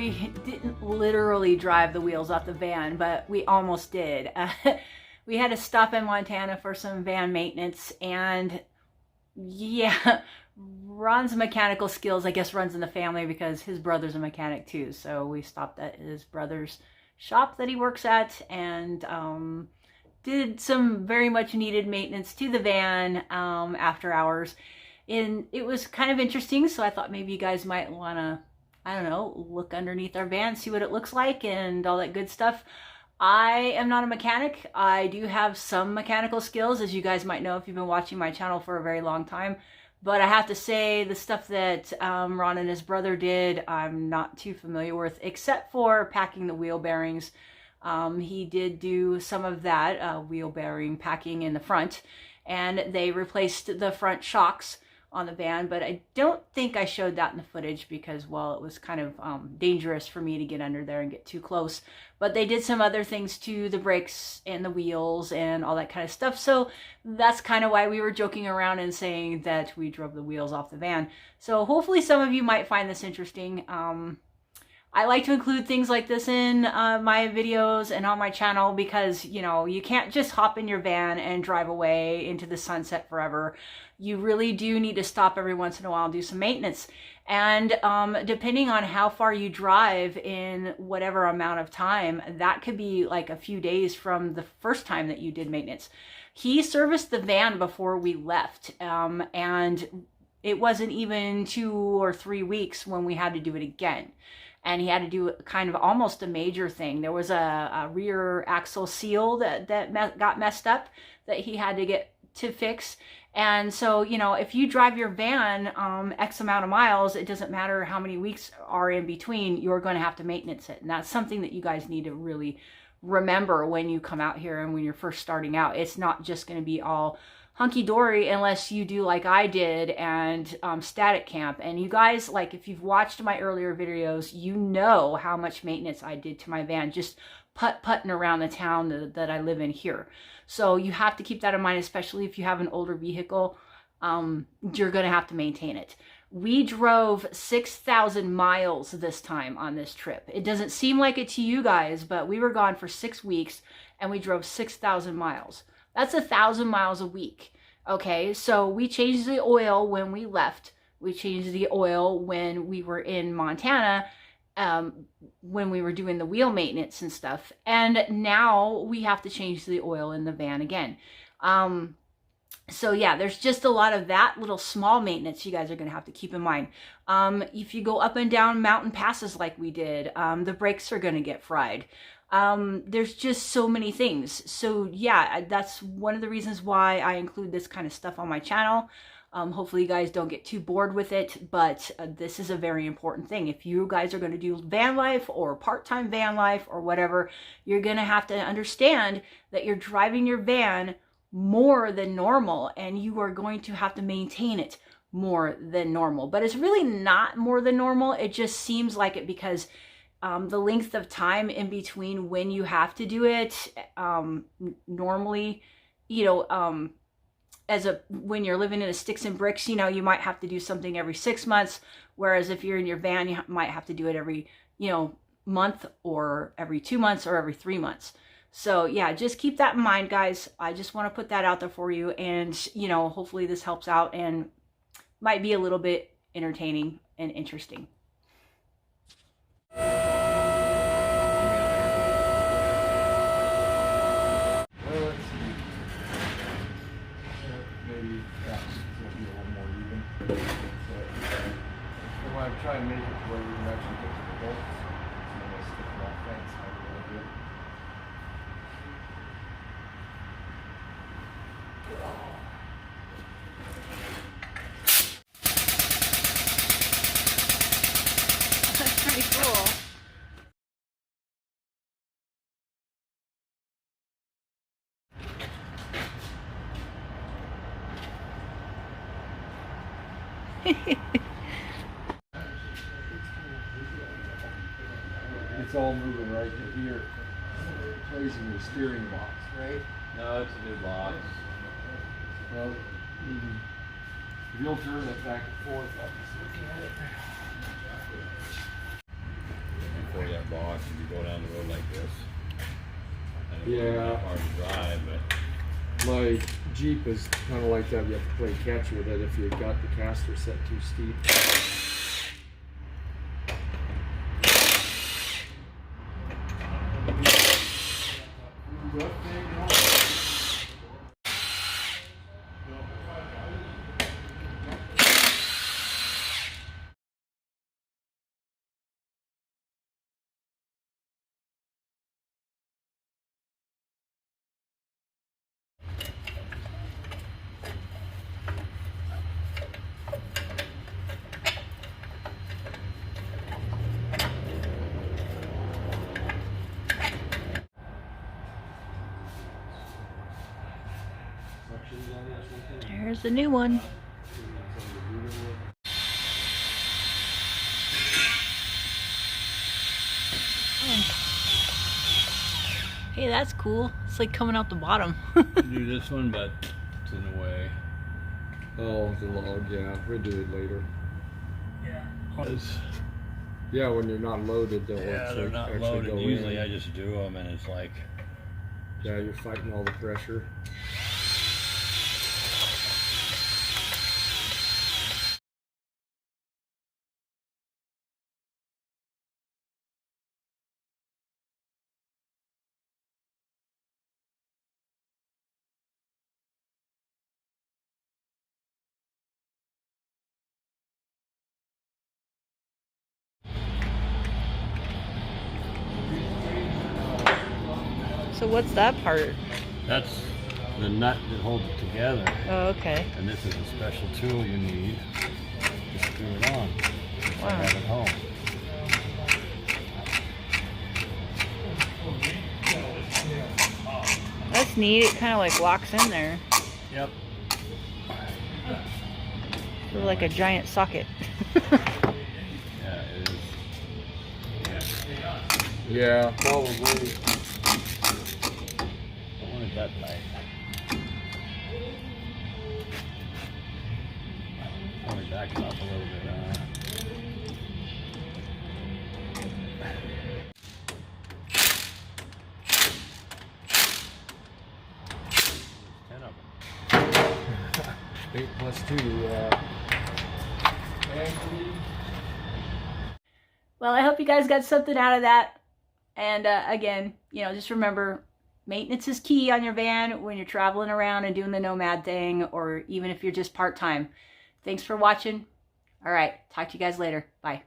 we didn't literally drive the wheels off the van, but we almost did. We had to stop in Montana for some van maintenance, and yeah, Ron's mechanical skills, I guess, runs in the family because his brother's a mechanic too. So we stopped at his brother's shop that he works at and did some very much needed maintenance to the van after hours. And it was kind of interesting, so I thought maybe you guys might want to, I don't know, look underneath our van, see what it looks like and all that good stuff. I am not a mechanic. I do have some mechanical skills, as you guys might know if you've been watching my channel for a very long time. But I have to say the stuff that Ron and his brother did, I'm not too familiar with, except for packing the wheel bearings. He did do some of that wheel bearing packing in the front, and they replaced the front shocks on the van, but I don't think I showed that in the footage because, well, it was kind of dangerous for me to get under there and get too close. But they did some other things to the brakes and the wheels and all that kind of stuff. So that's kind of why we were joking around and saying that we drove the wheels off the van. So hopefully some of you might find this interesting. I like to include things like this in my videos and on my channel because, you know, you can't just hop in your van and drive away into the sunset forever. You really do need to stop every once in a while and do some maintenance. And depending on how far you drive in whatever amount of time, that could be like a few days from the first time that you did maintenance. He serviced the van before we left, and it wasn't even 2 or 3 weeks when we had to do it again. And he had to do kind of almost a major thing. There was a rear axle seal that got messed up that he had to get to fix. And so, you know, if you drive your van X amount of miles, it doesn't matter how many weeks are in between, you're going to have to maintenance it. And that's something that you guys need to really remember when you come out here and when you're first starting out. It's not just going to be all hunky-dory unless you do like I did and static camp. And you guys, like, if you've watched my earlier videos, you know how much maintenance I did to my van just putting around the town that I live in here. So you have to keep that in mind, especially if you have an older vehicle. You're going to have to maintain it. We drove 6,000 miles this time on this trip. It doesn't seem like it to you guys, but we were gone for 6 weeks and we drove 6,000 miles. That's 1,000 miles a week. Okay, so we changed the oil when we left. We changed the oil when we were in Montana, when we were doing the wheel maintenance and stuff. And now we have to change the oil in the van again. So yeah, there's just a lot of that little small maintenance you guys are going to have to keep in mind. If you go up and down mountain passes like we did, the brakes are going to get fried. There's just so many things. So yeah, that's one of the reasons why I include this kind of stuff on my channel. Hopefully you guys don't get too bored with it, but this is a very important thing. If you guys are going to do van life or part-time van life or whatever, you're going to have to understand that you're driving your van more than normal and you are going to have to maintain it more than normal. But it's really not more than normal. It just seems like it because the length of time in between when you have to do it, normally, you know, when you're living in a sticks and bricks, you know, you might have to do something every 6 months. Whereas if you're in your van, you might have to do it every, you know, month or every 2 months or every 3 months. So yeah, just keep that in mind, guys. I just want to put that out there for you. And, you know, hopefully this helps out and might be a little bit entertaining and interesting. I'm trying to make it to where we can actually get to the bolts. And then we'll stick them off that side a little bit. That's pretty cool. It's all moving right here. Placing your steering box, right? No, it's a new box. Well, if you'll turn it back and forth, I'll just looking at it. before that box if you go down the road like this. And it Yeah. wouldn't be hard to drive, but My Jeep is kind of like that. You have to play catch with it if you got the caster set too steep. There's the new one. Hey, that's cool. It's like coming out the bottom. do this one, but it's in the way. Oh, the log, yeah. We'll do it later. It's- Yeah, when you're not loaded, they'll Yeah, actually, they're not actually loaded. go Usually in. I just do them and it's like, Yeah, you're fighting all the pressure. So what's that part? that's the nut that holds it together. Oh, okay. And this is a special tool you need to screw it on. Which I Wow. have at home. That's neat. It kind of like locks in there. Yep. Sort of like a giant socket. Yeah, it is. Yeah, probably. I want it that tight. Let me back it up a little bit. There's 10 of them. 8 plus 2. Well, I hope you guys got something out of that. And again, you know, just remember, maintenance is key on your van when you're traveling around and doing the nomad thing, or even if you're just part-time. Thanks for watching. All right, talk to you guys later. Bye.